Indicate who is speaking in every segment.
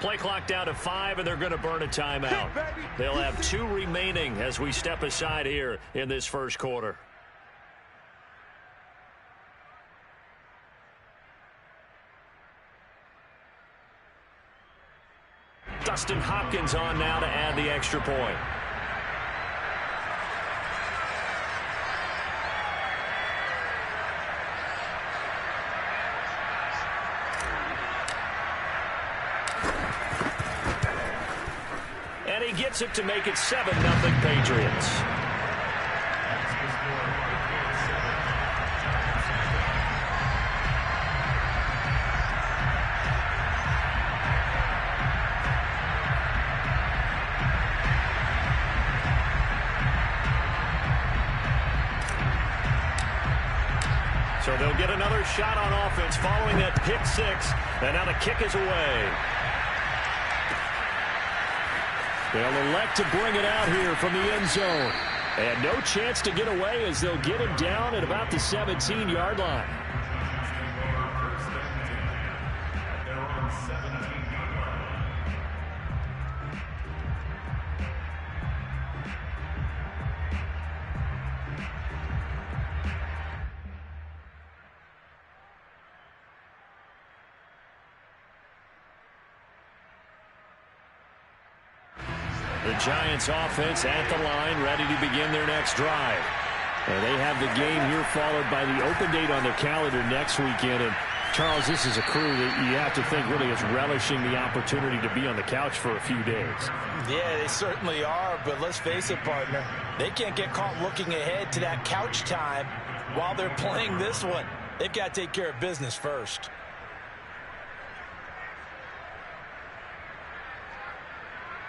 Speaker 1: Play clock down to 5, and they're going to burn a timeout. They'll have 2 remaining as we step aside here in this first quarter. Dustin Hopkins on now to add the extra point. And he gets it to make it 7-0 Patriots. So they'll get another shot on offense following that pick 6. And now the kick is away. They'll elect to bring it out here from the end zone. And no chance to get away as they'll get him down at about the 17-yard line. The Giants offense at the line, ready to begin their next drive. And they have the game here followed by the open date on their calendar next weekend. And Charles, this is a crew that you have to think really is relishing the opportunity to be on the couch for a few days.
Speaker 2: Yeah, they certainly are, but let's face it, partner. They can't get caught looking ahead to that couch time while they're playing this one. They've got to take care of business first.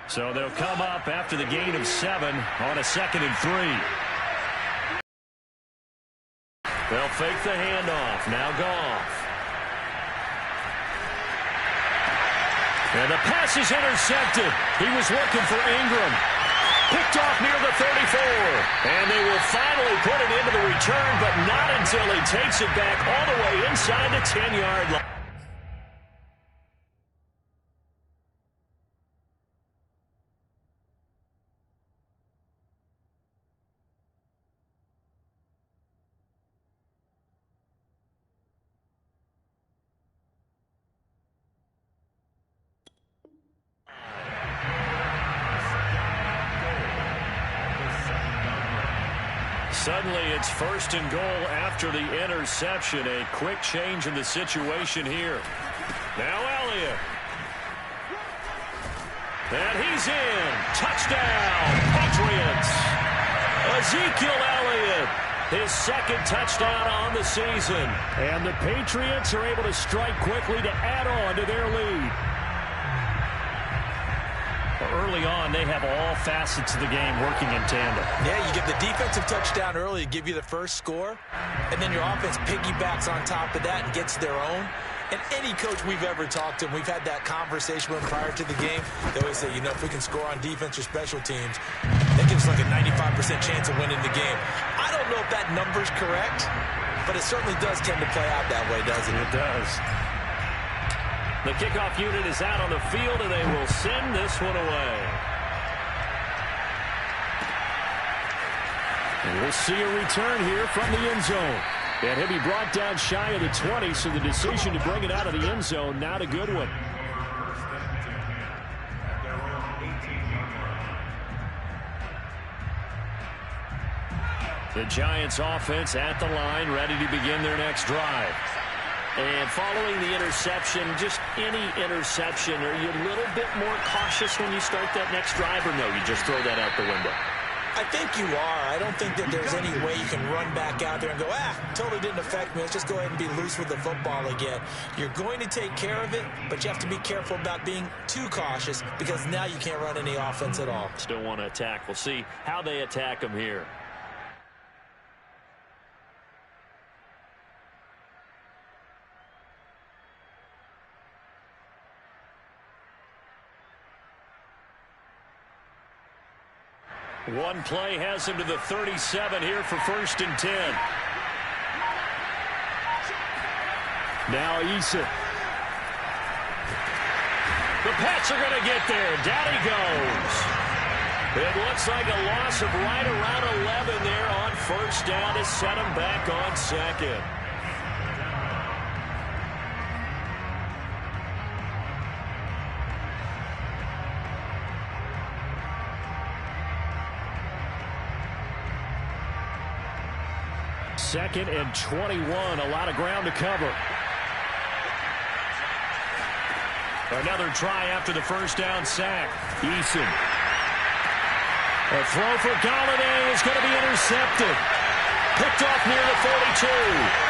Speaker 1: So they'll come up after the gain of 7 on a 2nd and 3. They'll fake the handoff. Now Goff. And the pass is intercepted. He was looking for Ingram. Picked off near the 34. And they will finally put it into the return, but not until he takes it back all the way inside the 10-yard line. Suddenly, it's 1st and goal after the interception. A quick change in the situation here. Now Elliott. And he's in. Touchdown, Patriots. Ezekiel Elliott, his 2nd touchdown on the season. And the Patriots are able to strike quickly to add on to their lead. Early on, they have all facets of the game working in tandem.
Speaker 2: Yeah, you get the defensive touchdown early, give you the first score, and then your offense piggybacks on top of that and gets their own. And any coach we've ever talked to, and we've had that conversation with them prior to the game, they always say, you know, if we can score on defense or special teams, that gives us like a 95% chance of winning the game. I don't know if that number's correct, but it certainly does tend to play out that way, doesn't it?
Speaker 1: It does. The kickoff unit is out on the field, and they will send this one away. And we'll see a return here from the end zone. And he'll be brought down shy of the 20, so the decision to bring it out of the end zone, not a good one. The Giants offense at the line, ready to begin their next drive. And following the interception, just any interception, are you a little bit more cautious when you start that next drive, or no, you just throw that out the window?
Speaker 2: I think you are. I don't think that there's any way you can run back out there and go, totally didn't affect me. Let's just go ahead and be loose with the football again. You're going to take care of it, but you have to be careful about being too cautious because now you can't run any offense at all.
Speaker 1: Still want to attack. We'll see how they attack them here. One play has him to the 37 here for 1st and 10. Now Issa. The pass are going to get there. Down he goes. It looks like a loss of right around 11 there on first down to set him back on second. Second and 21, a lot of ground to cover. Another try after the first down sack. Eason. A throw for Galladay is going to be intercepted. Picked off near the 42.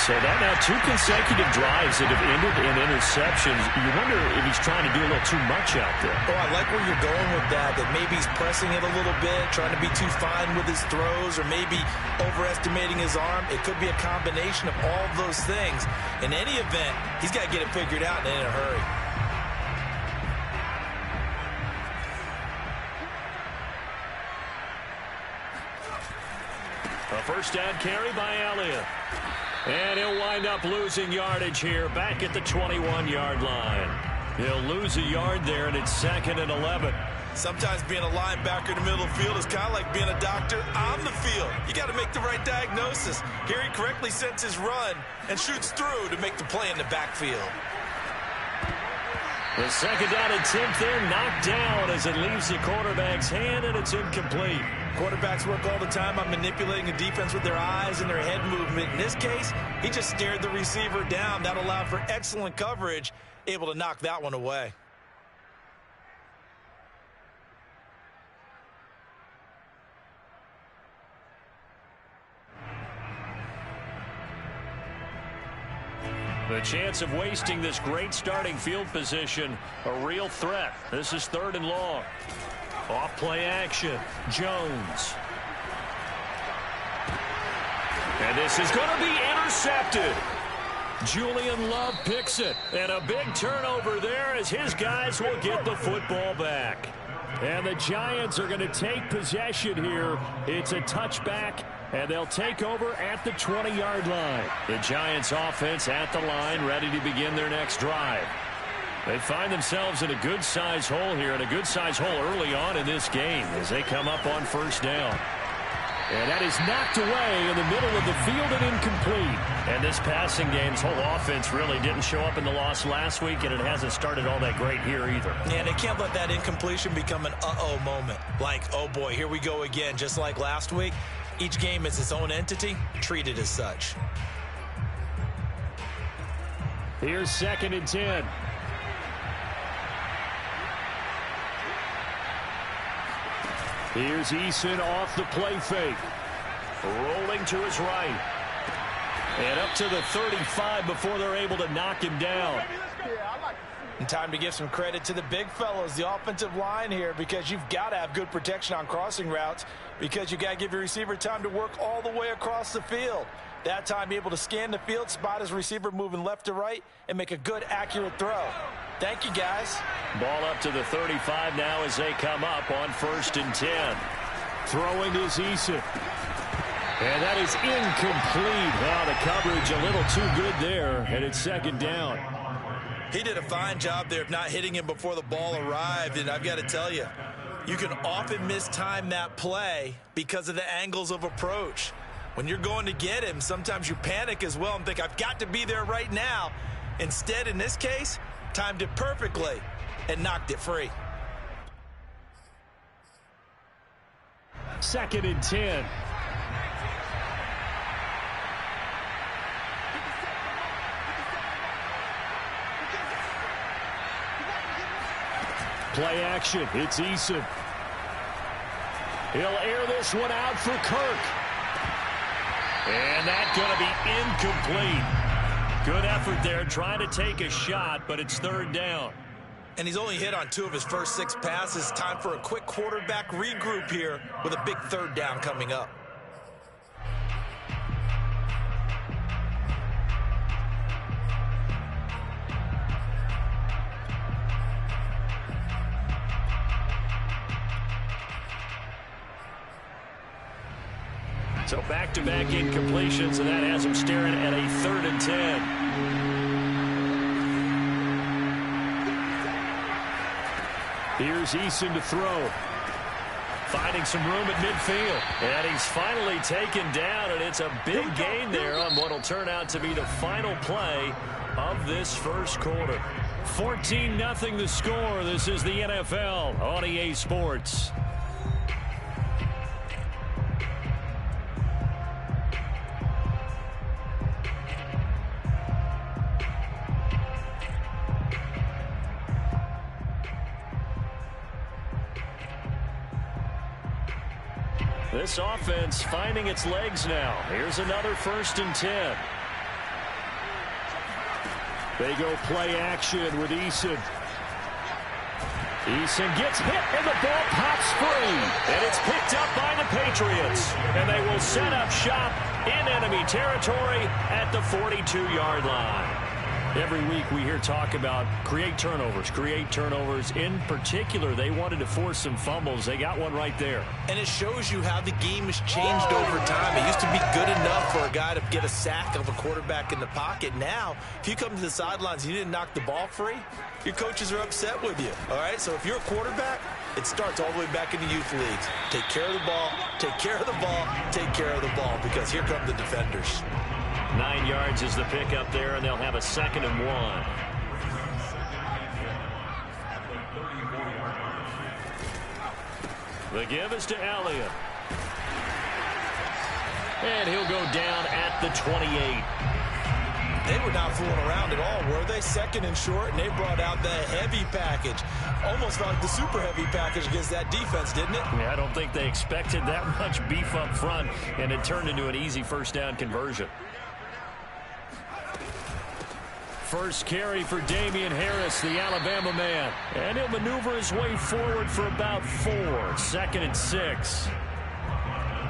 Speaker 1: So that now 2 consecutive drives that have ended in interceptions. You wonder if he's trying to do a little too much out there.
Speaker 2: Oh, I like where you're going with that maybe he's pressing it a little bit, trying to be too fine with his throws, or maybe overestimating his arm. It could be a combination of all of those things. In any event, he's got to get it figured out and in a hurry.
Speaker 1: A first down carry by Elliott. And he'll wind up losing yardage here back at the 21-yard line. He'll lose a yard there, and it's 2nd and 11.
Speaker 2: Sometimes being a linebacker in the middle of the field is kind of like being a doctor on the field. You got to make the right diagnosis. Here he correctly sets his run and shoots through to make the play in the backfield.
Speaker 1: The second down attempt there knocked down as it leaves the quarterback's hand, and it's incomplete.
Speaker 2: Quarterbacks work all the time on manipulating the defense with their eyes and their head movement. In this case, he just stared the receiver down. That allowed for excellent coverage, able to knock that one away.
Speaker 1: The chance of wasting this great starting field position, a real threat. This is 3rd and long. Off play action. Jones. And this is going to be intercepted. Julian Love picks it. And a big turnover there as his guys will get the football back. And the Giants are going to take possession here. It's a touchback, and they'll take over at the 20-yard line. The Giants offense at the line, ready to begin their next drive. They find themselves in a good-sized hole here, and a good-sized hole early on in this game as they come up on first down. And that is knocked away in the middle of the field and incomplete. And this passing game's whole offense really didn't show up in the loss last week, and it hasn't started all that great here either.
Speaker 2: Yeah, they can't let that incompletion become an uh-oh moment. Like, oh boy, here we go again. Just like last week, each game is its own entity, treated as such.
Speaker 1: Here's 2nd and 10. Here's Eason off the play fake. Rolling to his right. And up to the 35 before they're able to knock him down.
Speaker 2: And time to give some credit to the big fellas, the offensive line here, because you've got to have good protection on crossing routes, because you got to give your receiver time to work all the way across the field. That time, be able to scan the field, spot his receiver moving left to right, and make a good, accurate throw. Thank you, guys.
Speaker 1: Ball up to the 35 now as they come up on 1st and 10. Throwing is Eason. And that is incomplete. Wow, the coverage a little too good there, and it's 2nd down.
Speaker 2: He did a fine job there of not hitting him before the ball arrived, and I've got to tell you, you can often mistime that play because of the angles of approach. When you're going to get him, sometimes you panic as well and think, I've got to be there right now. Instead, in this case, timed it perfectly and knocked it free.
Speaker 1: 2nd and 10. Play action. It's Eason. He'll air this one out for Kirk. And that's going to be incomplete. Good effort there trying to take a shot, but it's 3rd down.
Speaker 2: And he's only hit on 2 of his first 6 passes. Time for a quick quarterback regroup here with a big 3rd down coming up.
Speaker 1: So back-to-back incompletions, and that has him staring at a 3rd and 10. Here's Eason to throw. Finding some room at midfield. And he's finally taken down, and it's a big gain there on what will turn out to be the final play of this first quarter. 14-0 the score. This is the NFL on EA Sports. This offense finding its legs now. Here's another 1st and 10. They go play action with Eason. Eason gets hit, and the ball pops free. And it's picked up by the Patriots. And they will set up shop in enemy territory at the 42-yard line. Every week we hear talk about create turnovers. In particular, they wanted to force some fumbles. They got one right there.
Speaker 2: And it shows you how the game has changed over time. It used to be good enough for a guy to get a sack of a quarterback in the pocket. Now, if you come to the sidelines and you didn't knock the ball free, your coaches are upset with you. All right, so if you're a quarterback, it starts all the way back in the youth leagues. Take care of the ball, take care of the ball, take care of the ball, because here come the defenders.
Speaker 1: 9 yards is the pickup there, and they'll have a 2nd and 1. The give is to Elliott. And he'll go down at the 28.
Speaker 2: They were not fooling around at all, were they? 2nd and short, and they brought out the heavy package. Almost like the super heavy package against that defense, didn't it?
Speaker 1: Yeah, I don't think they expected that much beef up front, and it turned into an easy 1st down conversion. First carry for Damian Harris, the Alabama man. And he'll maneuver his way forward for about 4. 2nd and 6.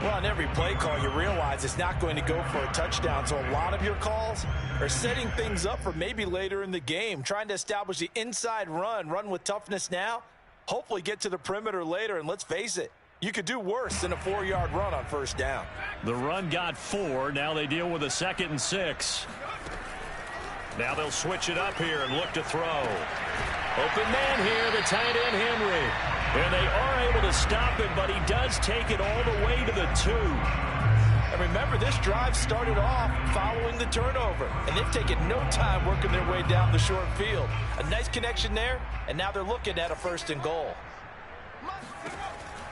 Speaker 2: Well, on every play call, you realize it's not going to go for a touchdown. So a lot of your calls are setting things up for maybe later in the game, trying to establish the inside run with toughness now, hopefully get to the perimeter later. And let's face it, you could do worse than a 4-yard run on 1st down.
Speaker 1: The run got 4. Now they deal with a 2nd and 6. Now they'll switch it up here and look to throw. Open man here, the tight end Henry. And they are able to stop him, but he does take it all the way to the 2. And remember, this drive started off following the turnover. And they've taken no time working their way down the short field. A nice connection there, and now they're looking at a 1st and goal.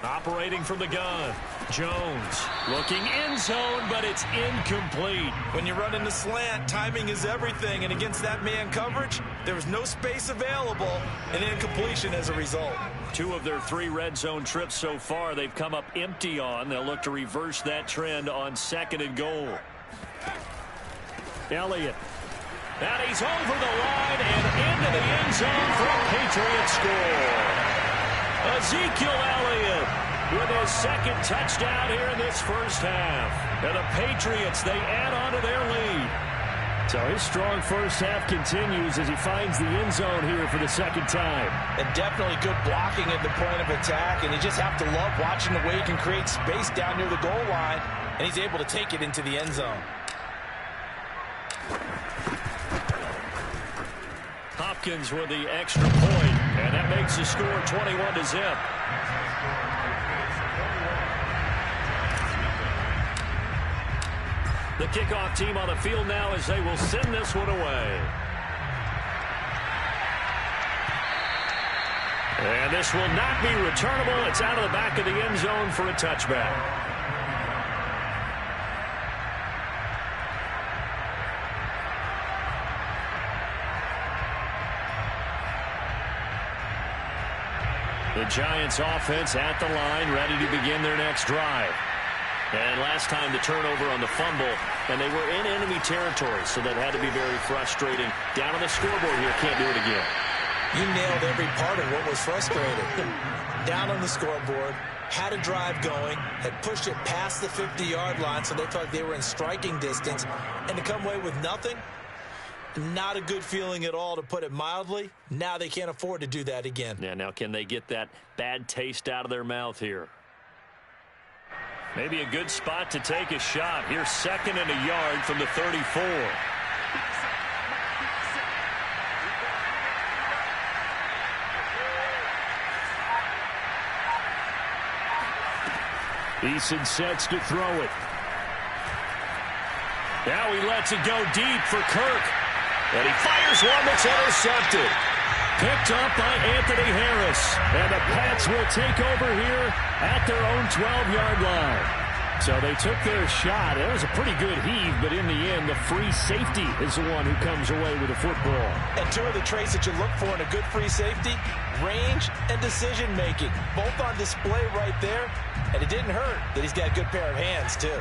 Speaker 1: Operating from the gun. Jones looking end zone, but it's incomplete.
Speaker 2: When you're running the slant, timing is everything. And against that man coverage, there was no space available, and incompletion as a result.
Speaker 1: 2 of their 3 red zone trips so far, they've come up empty on. They'll look to reverse that trend on 2nd and goal. Elliott. And he's over the line and into the end zone for a Patriot score. Ezekiel Elliott with his 2nd touchdown here in this 1st half. And the Patriots, they add on to their lead. So his strong 1st half continues as he finds the end zone here for the 2nd time.
Speaker 2: And definitely good blocking at the point of attack. And you just have to love watching the way he can create space down near the goal line. And he's able to take it into the end zone.
Speaker 1: Hopkins with the extra point, and that makes the score 21-0. The kickoff team on the field now as they will send this one away. And this will not be returnable. It's out of the back of the end zone for a touchback. The Giants offense at the line, ready to begin their next drive. And last time the turnover on the fumble, and they were in enemy territory, so that had to be very frustrating. Down on the scoreboard here, can't do it again.
Speaker 2: You nailed every part of what was frustrating. Down on the scoreboard, had a drive going, had pushed it past the 50-yard line, so they felt like they were in striking distance, and to come away with nothing, not a good feeling at all, to put it mildly. Now they can't afford to do that again.
Speaker 1: Yeah, now can they get that bad taste out of their mouth here? Maybe a good spot to take a shot. Here's 2nd and a yard from the 34. Eason sets to throw it. Now he lets it go deep for Kirk. And he fires one that's intercepted. Picked up by Anthony Harris. And the Pats will take over here at their own 12-yard line. So they took their shot. It was a pretty good heave, but in the end, the free safety is the one who comes away with the football.
Speaker 2: And two of the traits that you look for in a good free safety, range and decision-making. Both on display right there. And it didn't hurt that he's got a good pair of hands, too.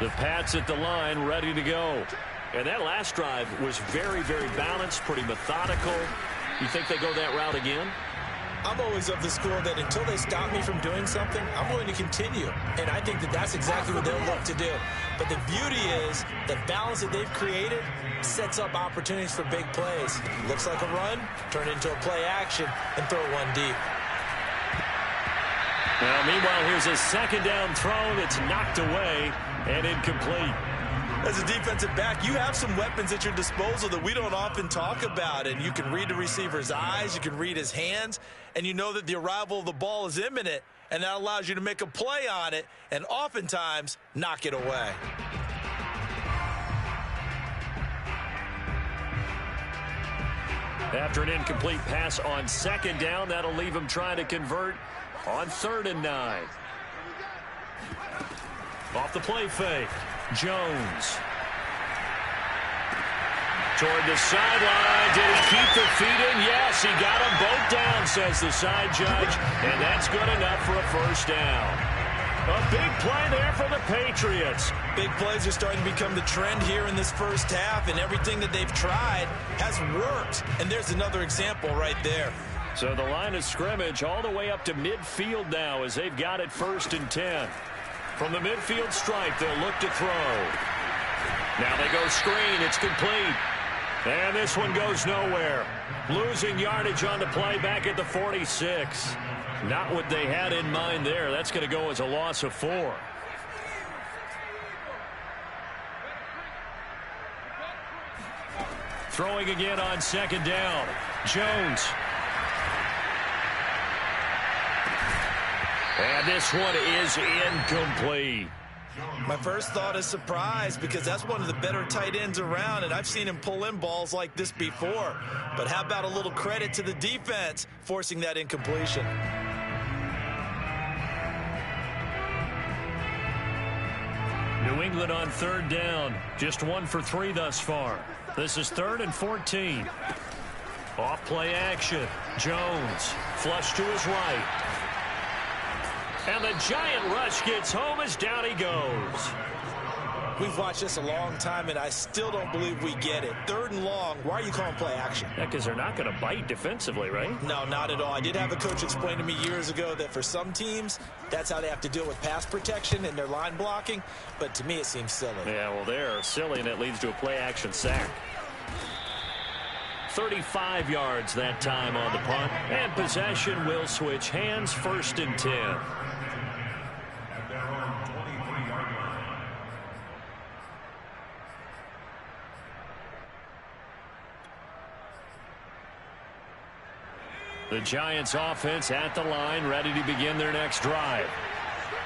Speaker 1: The Pats at the line, ready to go. And that last drive was very, very balanced, pretty methodical. You think they go that route again?
Speaker 2: I'm always of the school that until they stop me from doing something, I'm going to continue. And I think that that's exactly what they'll look to do. But the beauty is the balance that they've created sets up opportunities for big plays. Looks like a run, turn it into a play action, and throw one deep.
Speaker 1: Well, meanwhile, here's a second down throw that's knocked away and incomplete.
Speaker 2: As a defensive back, you have some weapons at your disposal that we don't often talk about. And you can read the receiver's eyes, you can read his hands, and you know that the arrival of the ball is imminent, and that allows you to make a play on it and oftentimes knock it away.
Speaker 1: After an incomplete pass on second down, that'll leave him trying to convert on 3rd and 9. Off the play fake. Jones. Toward the sideline. Did he keep the feet in? Yes, he got them both down, says the side judge. And that's good enough for a first down. A big play there for the Patriots.
Speaker 2: Big plays are starting to become the trend here in this first half, and everything that they've tried has worked. And there's another example right there.
Speaker 1: So the line of scrimmage all the way up to midfield now as they've got it 1st and 10. From the midfield stripe, they'll look to throw. Now they go screen. It's complete. And this one goes nowhere. Losing yardage on the play back at the 46. Not what they had in mind there. That's going to go as a loss of 4. Throwing again on second down. Jones. And this one is incomplete.
Speaker 2: My first thought is surprise because that's one of the better tight ends around, and I've seen him pull in balls like this before. But how about a little credit to the defense forcing that incompletion?
Speaker 1: New England on 3rd down. Just 1 for 3 thus far. This is 3rd and 14. Off play action. Jones. Flush to his right. And the giant rush gets home as down he goes.
Speaker 2: We've watched this a long time, and I still don't believe we get it. 3rd and long, why are you calling play action?
Speaker 1: Yeah, because they're not going to bite defensively, right?
Speaker 2: No, not at all. I did have a coach explain to me years ago that for some teams, that's how they have to deal with pass protection and their line blocking. But to me, it seems silly.
Speaker 1: Yeah, well, they're silly, and it leads to a play action sack. 35 yards that time on the punt. And possession will switch hands, 1st and 10. The Giants offense at the line, ready to begin their next drive.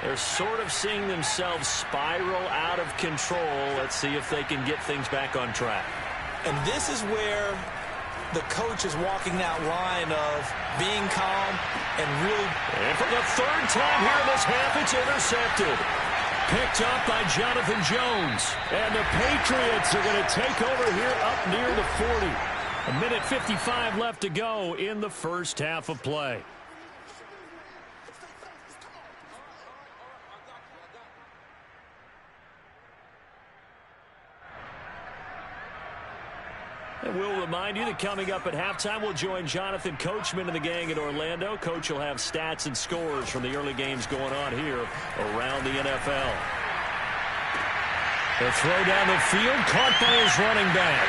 Speaker 1: They're sort of seeing themselves spiral out of control. Let's see if they can get things back on track.
Speaker 2: And this is where the coach is walking that line of being calm and really...
Speaker 1: And for the 3rd time here in this half, it's intercepted. Picked up by Jonathan Jones. And the Patriots are going to take over here up near the 40. 1:55 left to go in the first half of play. And we'll remind you that coming up at halftime, we'll join Jonathan Coachman and the gang in Orlando. Coach will have stats and scores from the early games going on here around the NFL. The throw down the field, caught by his running back.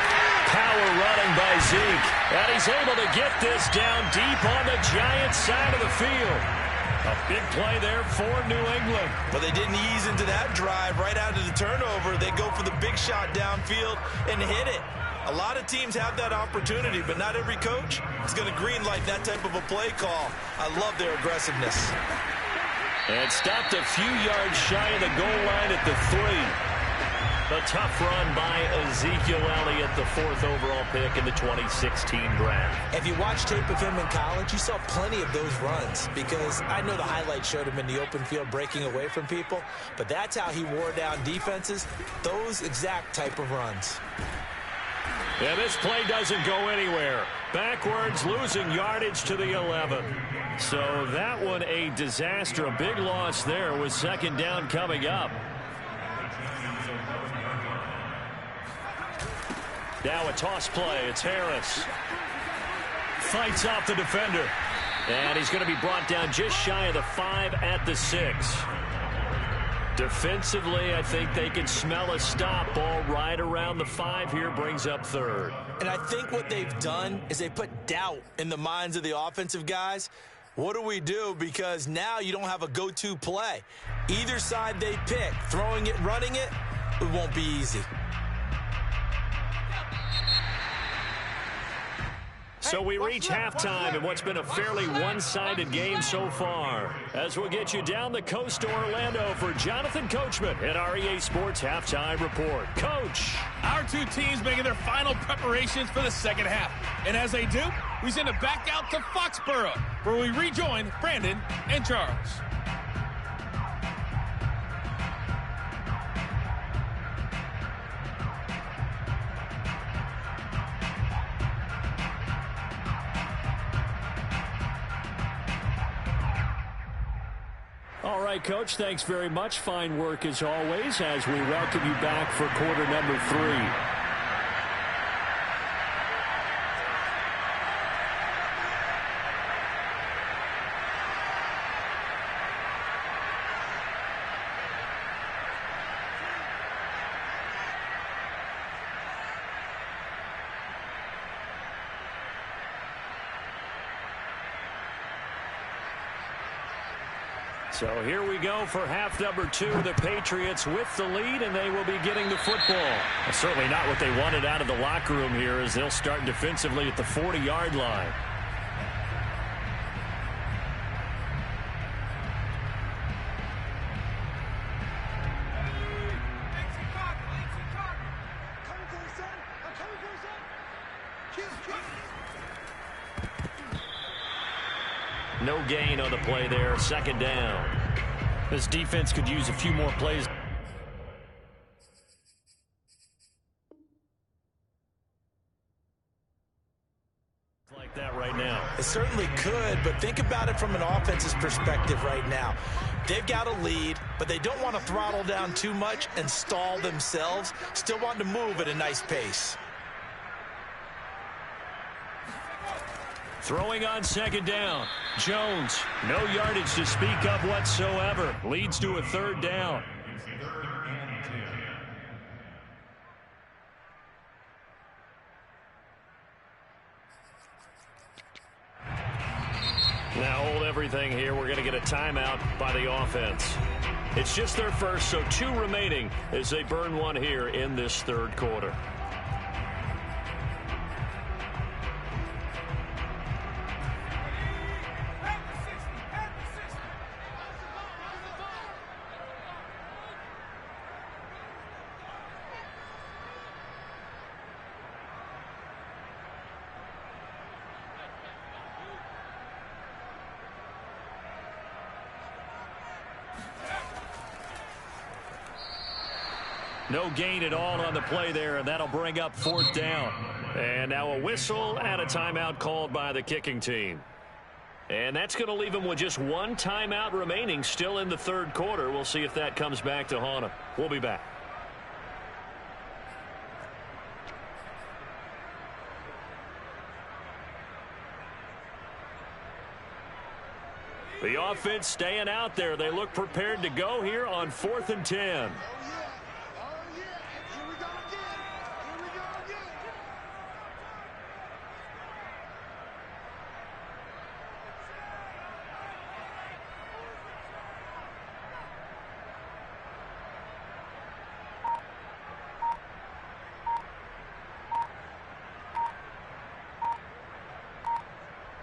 Speaker 1: Power running by Zeke. And he's able to get this down deep on the Giants side of the field. A big play there for New England.
Speaker 2: But they didn't ease into that drive right out of the turnover. They go for the big shot downfield and hit it. A lot of teams have that opportunity, but not every coach is going to greenlight that type of a play call. I love their aggressiveness.
Speaker 1: And stopped a few yards shy of the goal line at the 3. A tough run by Ezekiel Elliott, the 4th overall pick in the 2016 draft.
Speaker 2: If you watch tape of him in college, you saw plenty of those runs, because I know the highlights showed him in the open field breaking away from people, but that's how he wore down defenses, those exact type of runs.
Speaker 1: Yeah, this play doesn't go anywhere. Backwards, losing yardage to the 11. So that one a disaster. A big loss there with 2nd down coming up. Now a toss play. It's Harris. Fights off the defender. And he's going to be brought down just shy of the 5 at the 6. Defensively, I think they can smell a stop. Ball right around the 5 here, brings up 3rd.
Speaker 2: And I think what they've done is they put doubt in the minds of the offensive guys. What do we do? Because now you don't have a go-to play. Either side they pick, throwing it, running it, it won't be easy.
Speaker 1: So we reach halftime in what's been a fairly one-sided game so far. As we'll get you down the coast to Orlando for Jonathan Coachman at our EA Sports Halftime Report. Coach.
Speaker 3: Our two teams making their final preparations for the second half. And as they do, we send it back out to Foxborough, where we rejoin Brandon and Charles.
Speaker 1: All right, Coach, thanks very much. Fine work as always as we welcome you back for quarter number 3. So here we go for half number 2. The Patriots with the lead, and they will be getting the football. Certainly not what they wanted out of the locker room here, as they'll start defensively at the 40-yard line. No gain on the play there. 2nd down. This defense could use a few more plays. Like that right now.
Speaker 2: It certainly could, but think about it from an offense's perspective right now. They've got a lead, but they don't want to throttle down too much and stall themselves. Still want to move at a nice pace.
Speaker 1: Throwing on 2nd down. Jones, no yardage to speak of whatsoever. Leads to a 3rd down. Now hold everything here. We're going to get a timeout by the offense. It's just their first, so 2 remaining as they burn one here in this 3rd quarter. No gain at all on the play there, and that'll bring up 4th down. And now a whistle and a timeout called by the kicking team. And that's going to leave them with just 1 timeout remaining still in the 3rd quarter. We'll see if that comes back to haunt them. We'll be back. The offense staying out there. They look prepared to go here on 4th and 10.